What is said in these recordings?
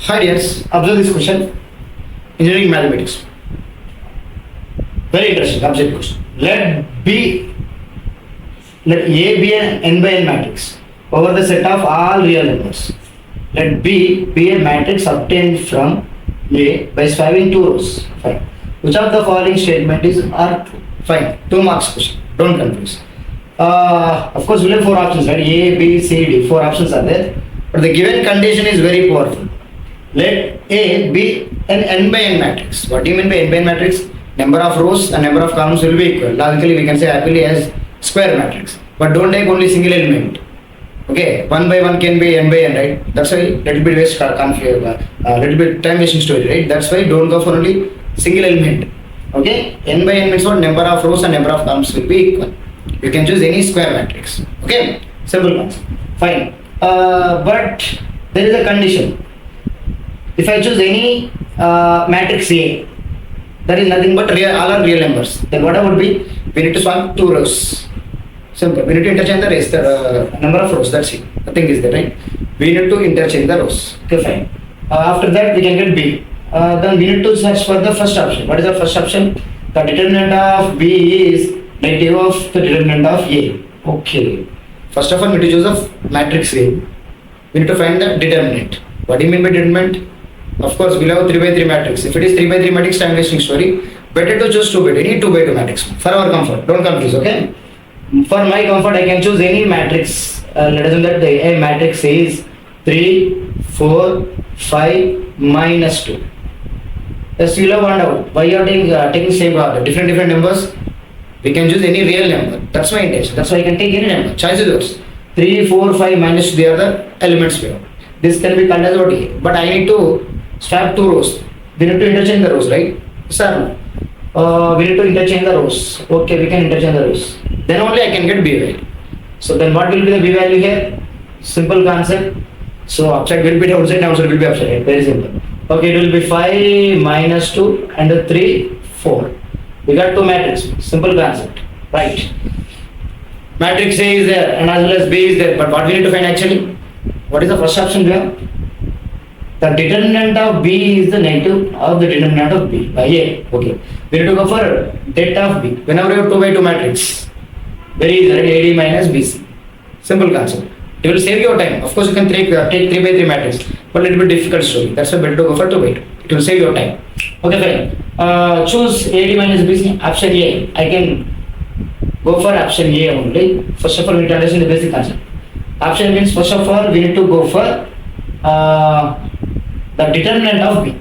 Hi dears, observe this question. Engineering mathematics. Very interesting. Observe the question. Let A be an n by n matrix over the set of all real numbers. Let B be a matrix obtained from A by having two rows. Fine. Which of the following statement is are true? Fine. 2 marks question. Don't confuse. Of course, we'll have 4 options, right? A, B, C, D. 4 options are there. But the given condition is very powerful. Let A be an n by n matrix. What do you mean by n by n matrix? Number of rows and number of columns will be equal. Logically, we can say happily as square matrix. But don't take only single element. Okay, 1 by 1 can be n by n, right? That's why little bit waste little bit time wasting story, right? That's why don't go for only single element. Okay, n by n means what? Number of rows and number of columns will be equal. You can choose any square matrix. Okay, simple ones. Fine. But there is a condition. If I choose any matrix A, that is nothing but all are real numbers. Then what would be? We need to solve 2 rows. Simple. We need to interchange the number of rows. That's it. Nothing is there, right? We need to interchange the rows. Okay, fine. After that, we can get B. Then we need to search for the first option. What is the first option? The determinant of B is negative of the determinant of A. Okay. First of all, we need to choose a matrix A. We need to find the determinant. What do you mean by determinant? Of course, we'll have 3 by 3 matrix. If it is 3 by 3 matrix, time wasting story. Better to choose 2 by 2. Any 2 by 2 matrix for our comfort. Don't confuse, okay? For my comfort, I can choose any matrix. Let us assume that the A matrix is 3, 4, 5, minus 2. Yes, you'll have wondered why you are taking same different numbers. We can choose any real number. That's my intention. That's why I can take any number. Choice is yours. 3, 4, 5, minus 2. They are the elements we have. This can be called as what A. But I need to swap 2 rows. We need to interchange the rows, right? Sir, we need to interchange the rows. Okay, we can interchange the rows. Then only I can get B value. So then what will be the B value here? Simple concept. So upside will be downside, downside will be upside. Very simple. Okay, it will be 5 minus 2 and 3, 4. We got 2 matrices. Simple concept. Right. Matrix A is there and as well as B is there. But what we need to find actually? What is the first option we have? The determinant of B is the negative of the determinant of B by A. Okay. We need to go for det of B. Whenever you have 2 by 2 matrix, very easy, right? AD minus BC. Simple concept. It will save your time. Of course, you can take 3 by 3 matrix, but a little bit difficult story. That's why better to go for 2 by 2. It will save your time. Okay, fine. Choose AD minus BC. Option A. I can go for option A only. First of all, we need to understand the basic concept. Option means first of all, we need to go for the determinant of B.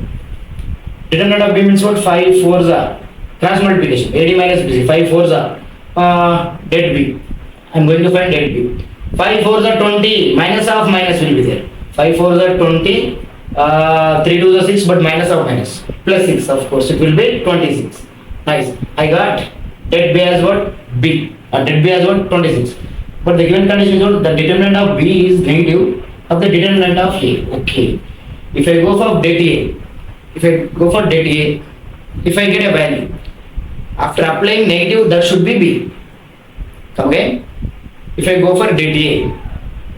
Determinant of B means what? 5 4s are cross multiplication. AD minus BC. 5 4s are det B. I'm going to find det B. 5 4s are 20. Minus of minus will be there. 5 4s are 20. 3 2s are 6, but minus of minus. Plus 6, of course, it will be 26. Nice. I got det B as what? B. Det B as what? 26. But the given condition is what? The determinant of B is negative of the determinant of A. Okay. If I go for det A, if I get a value, after applying negative, that should be B. Okay. If I go for det A,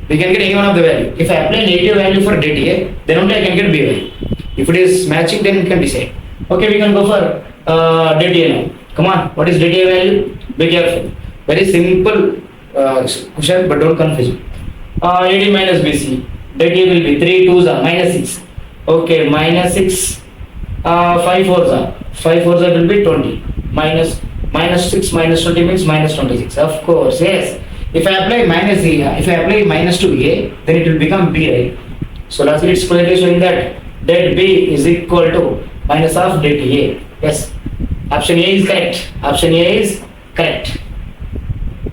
we can get any one of the value. If I apply negative value for det A, then only I can get B value. If it is matching, then we can decide. Okay, we can go for det A now. Come on, what is det A value? Be careful. Very simple question, but don't confuse. AD minus BC. Det A will be 3 2s are minus 6. Okay, minus 6. 5 4s are. 5 4s are will be 20. Minus 6 minus 20 means minus 26. Of course, yes. If I apply minus A, if I apply minus to A, then it will become B, right? So lastly, it's clearly showing that det B is equal to minus of det A. Yes. Option A is correct. Option A is correct.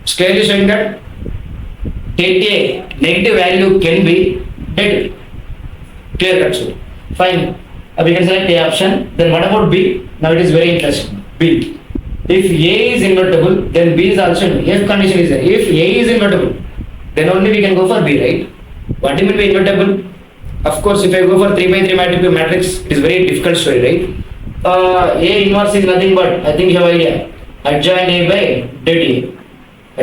It's clearly showing that det A negative value can be det B. Clear cut. So fine. We can select A option. Then what about B? Now it is very interesting. B. If A is invertible, then B is also invertible. If condition is there. If A is invertible, then only we can go for B, right? What do you mean by invertible? Of course, if I go for 3 by 3 matrix, it is very difficult story, right? A inverse is nothing but, I think you have idea, adjoint A by det A.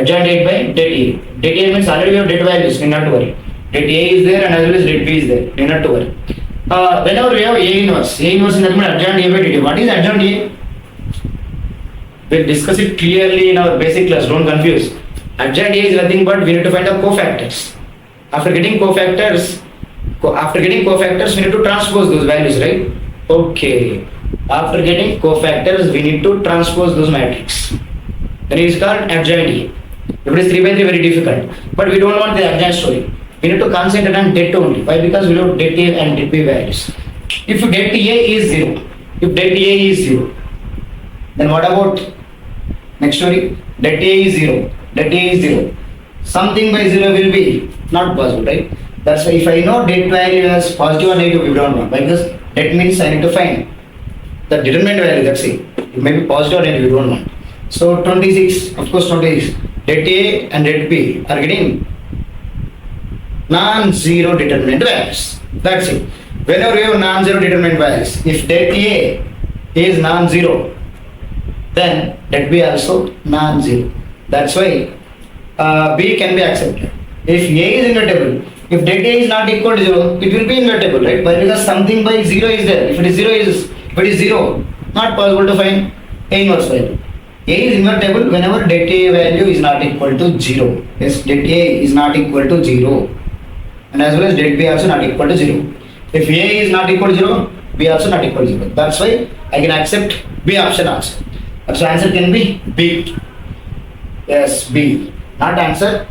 Adjoint A by det A. Det A means already we have det values, need not to worry. Det A is there and as well as det B is there, need not to worry. Whenever we have A inverse is nothing but adjoint A by dt. What is adjoint A? We'll discuss it clearly in our basic class, don't confuse. Adjoint A is nothing but we need to find the cofactors. After getting cofactors, we need to transpose those values, right? Okay. After getting cofactors, we need to transpose those matrix. Then it is called adjoint A. If it is 3 by 3, very difficult. But we don't want the adjoint story. We need to concentrate on det only. Why? Because we know det A and det B values. If det A is 0, then what about next story? Det A is 0. Something by 0 will be not possible, right? That's why if I know det value as positive or negative, we don't want. Because det means I need to find the determinant value, that's it. It may be positive or negative, we don't want. So 26, of course 26. Det A and det B are getting non-zero determinant values. That's it. Whenever we have non-zero determinant values, if det A is non-zero, then det B also non-zero. That's why B can be accepted. If A is invertible, if det A is not equal to 0, it will be invertible, right? But because something by 0 is there. If it is 0, not possible to find A inverse value. A is invertible whenever det A value is not equal to 0. Yes, det A is not equal to 0. And as well as det B also not equal to 0. If A is not equal to 0, B also not equal to 0. That's why I can accept B option also. So answer can be B. Yes, B. Not answer.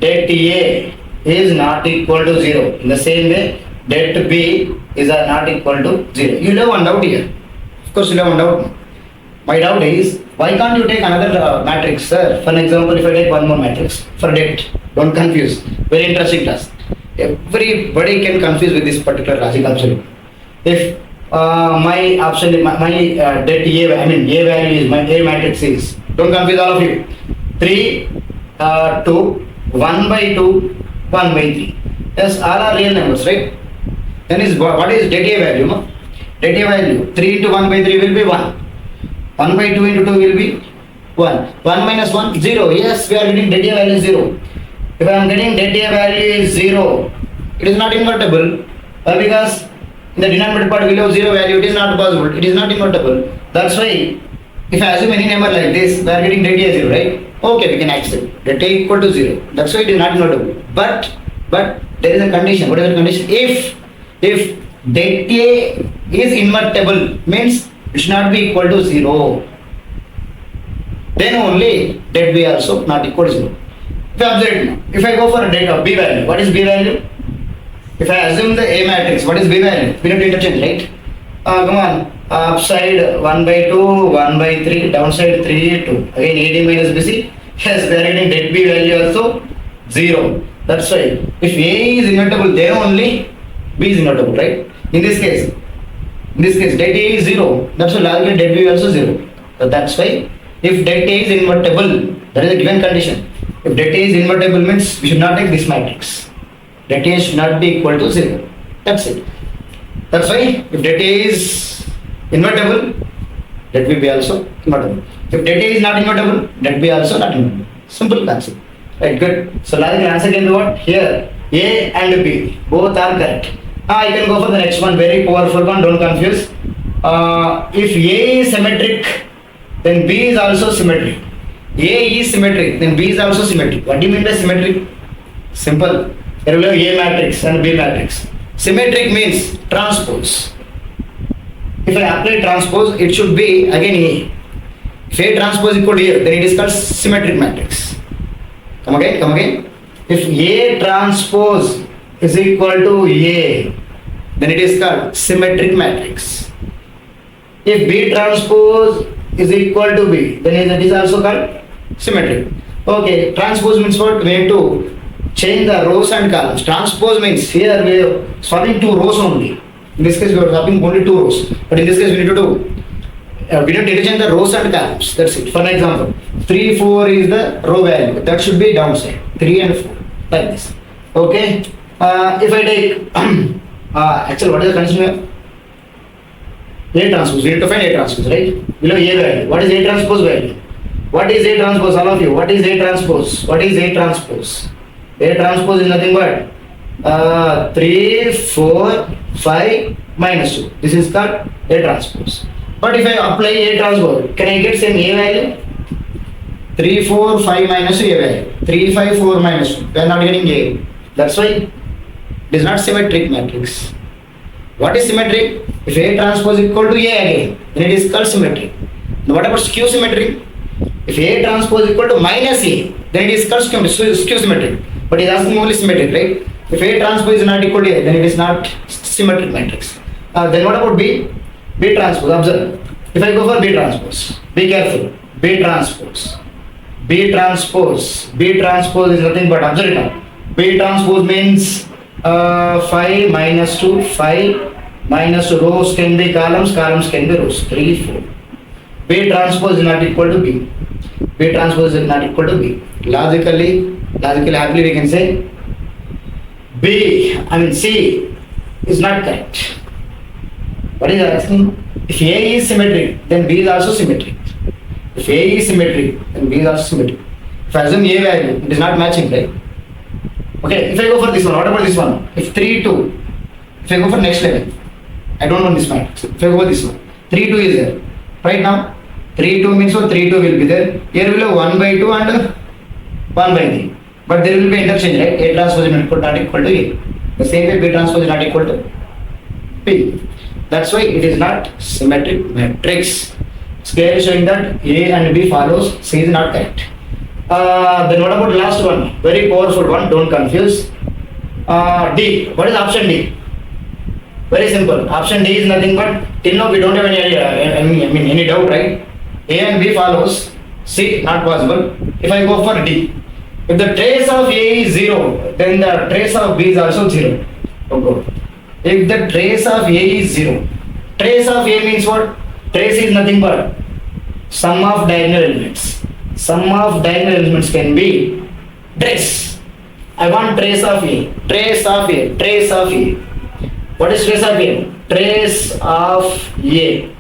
Det A is not equal to 0. In the same way, det B is not equal to 0. You have one doubt here. Of course, you have one doubt. My doubt is, why can't you take another matrix, sir? For example, if I take one more matrix for det, don't confuse. Very interesting class. Everybody can confuse with this particular logic absolute. If my option, my det A, I mean A value is, my A matrix is, don't confuse all of you. 3, 2, 1 by 2, 1 by 3. Yes, all are real numbers, right? Then is what is det A value? No? Det A value 3 into 1 by 3 will be 1. 1 by 2 into 2 will be 1. 1 minus 1, 0. Yes, we are getting det A value 0. If I am getting det A value is 0, it is not invertible. Why? Because in the denominator part below 0 value, it is not possible. It is not invertible. That's why if I assume any number like this, we are getting det A 0, right? Okay, we can accept det A equal to 0. That's why it is not invertible. But there is a condition. What is the condition? If det A is invertible, means it should not be equal to 0. Then only det B also not equal to 0. If I observe it now, if I go for a data B value, what is B value? If I assume the A matrix, what is B value? We need to interchange, right? Come on, upside 1 by 2, 1 by 3, downside 3, 2. Again, AD minus BC. Yes, we are getting det B value also 0. That's why if A is invertible, then only B is invertible, right? In this case, det A is 0. That's why logically det B also 0. So that's why if det A is invertible, that is a given condition. If det A is invertible means we should not take this matrix. Det A should not be equal to 0. That's it. That's why if det A is invertible, det B also invertible. If det A is not invertible, det B also not invertible. Simple concept. Right, good. So logical answer can be what? Here, A and B, both are correct. I can go for the next one, very powerful one, don't confuse. If A is symmetric, then B is also symmetric. A is symmetric, then B is also symmetric. What do you mean by symmetric? Simple. There will have A matrix and B matrix. Symmetric means transpose. If I apply transpose, it should be again A. If A transpose equal to A, then it is called symmetric matrix. Come again. If A transpose is equal to A, then it is called symmetric matrix. If B transpose is equal to B, then it is also called symmetric. Okay, transpose means what? We have to change the rows and columns. Transpose means here we are swapping 2 rows only. In this case we are swapping only 2 rows. But in this case we need to do we need to interchange the rows and columns. That's it. For example, 3, 4 is the row value. That should be downside. 3 and 4 like this. Okay. If I take actually what is the condition here? A transpose. We need to find A transpose, right? Below A value. What is A transpose value? What is A transpose? All of you. What is A transpose? What is A transpose? A transpose is nothing but 3, 4, 5 minus 2. This is called A transpose. But if I apply A transpose, can I get same A value? 3, 4, 5 minus 2 A value. 3, 5, 4 minus 2. We are not getting A. That's why it is not symmetric matrix. What is symmetric? If A transpose is equal to A again, then it is called symmetric. Now what about skew symmetric? If A transpose is equal to minus A, then it is called skew symmetric. But it is asking only symmetric, right? If A transpose is not equal to A, then it is not symmetric matrix. Then what about B? B transpose. Observe. If I go for B transpose, be careful. B transpose. B transpose. B transpose is nothing but, observe it now. B transpose means 5 minus 2, 5 minus 2, rows can be columns, columns can be rows. 3, 4. B transpose is not equal to B. B transpose is not equal to B. Logically, happily we can say C is not correct. What is asking? If A is symmetric, then B is also symmetric. If A is symmetric, then B is also symmetric. If I assume A value, it is not matching, right? Okay, if I go for this one, what about this one? If 3, 2, if I go for next level, I don't know this matrix. If I go for this one, 3, 2 is there. Right now, 3, 2 means so 3, 2 will be there. Here will have 1 by 2 and 1 by 3. But there will be interchange, right? A transpose is not equal to A. The same way B transpose is not equal to B. That's why it is not symmetric matrix. It's clearly showing that A and B follows, C is not correct. Then what about last one? Very powerful one, don't confuse. D. What is option D? Very simple. Option D is nothing but, till now we don't have any doubt, right? A and B follows, C not possible. If I go for D, if the trace of A is 0, then the trace of B is also 0. Oh God. If the trace of A is 0, trace of A means what? Trace is nothing but sum of diagonal elements. Sum of diagonal elements can be trace. I want trace of A. Trace of A. Trace of A. What is trace of A? Trace of A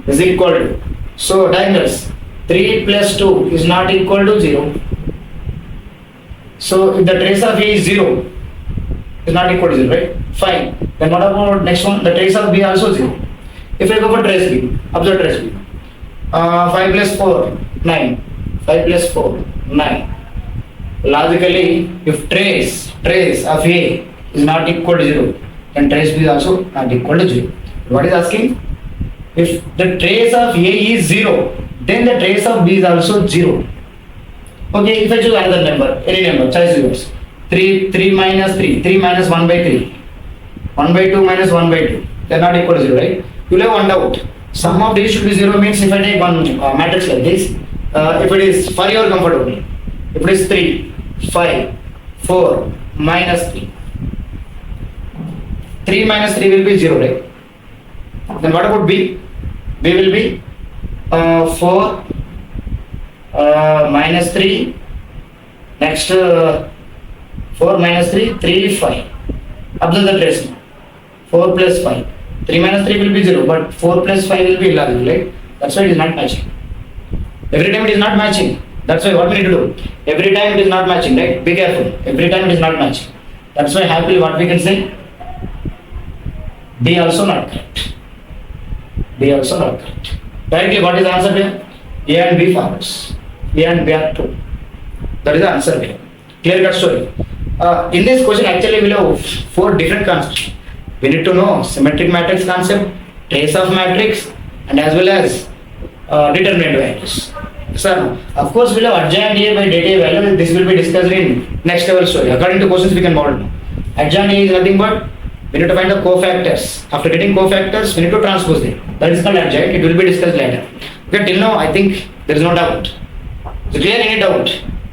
is equal to, so diagonals, 3 plus 2 is not equal to 0. So if the trace of A is 0, is not equal to 0, right? Fine. Then what about next one? The trace of B also 0. If I go for trace B, observe trace B. 5 plus 4, 9. 5 plus 4, 9. Logically, if trace of A is not equal to 0, then trace B is also not equal to 0. What is asking? If the trace of A is 0, then the trace of B is also 0. Okay, if I choose another number, any number, choice yours. 3 minus 3, 3 minus 1 by 3, 1 by 2 minus 1 by 2, they are not equal to 0, right? You will have one doubt. Sum of these should be 0 means if I take one matrix like this, if it is for your comfort only, if it is 3, 5, 4, minus 3, 3 minus 3 will be 0, right? Then what about B? B will be 4 minus 3, next 4 minus 3, 3, 5. Observe the trace now. 4 plus 5. 3 minus 3 will be 0, but 4 plus 5 will be illogical, right? That's why it is not matching. Every time it is not matching. That's why what we need to do? Every time it is not matching, right? Be careful. Every time it is not matching. That's why happily what we can say? D also not correct. D also not correct. Directly what is the answer here? A and B follows. A and B are true. That is the answer here. Clear cut story. In this question actually we have 4 different concepts. We need to know symmetric matrix concept, trace of matrix, and as well as determinant values. Sir, of course we'll have adjoint A by data value. This will be discussed in next level story. According to questions we can model now. Adjoint A is nothing but we need to find the cofactors. After getting cofactors, we need to transpose them. That is called adjoint. It will be discussed later. Okay, till now I think there is no doubt. So clear any doubt?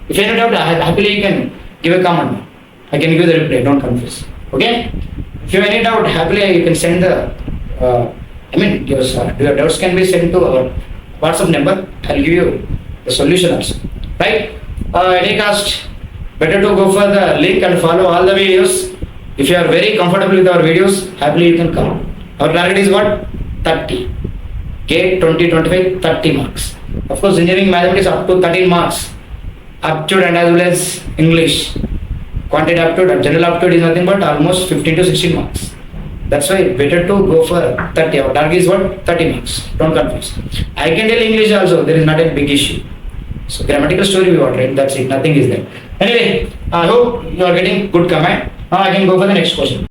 If any doubt, happily you can give a comment. I can give the reply. Don't confuse. Okay? If you have any doubt, happily you can send the. Your doubts can be sent to our WhatsApp number. I'll give you the solution also. Right? Any cost, better to go for the link and follow all the videos. If you are very comfortable with our videos, happily you can come. Our target is what? 30. GATE-2025, 30 marks. Of course, engineering mathematics up to 13 marks. Aptitude and as well as English. quantitative aptitude and general aptitude is nothing but almost 15 to 16 marks. That's why better to go for 30. Our target is what? 30 marks. Don't confuse. I can tell English also. There is not a big issue. So grammatical story we want, right? That's it. Nothing is there. Anyway, I hope you are getting good command. Now I can go for the next question.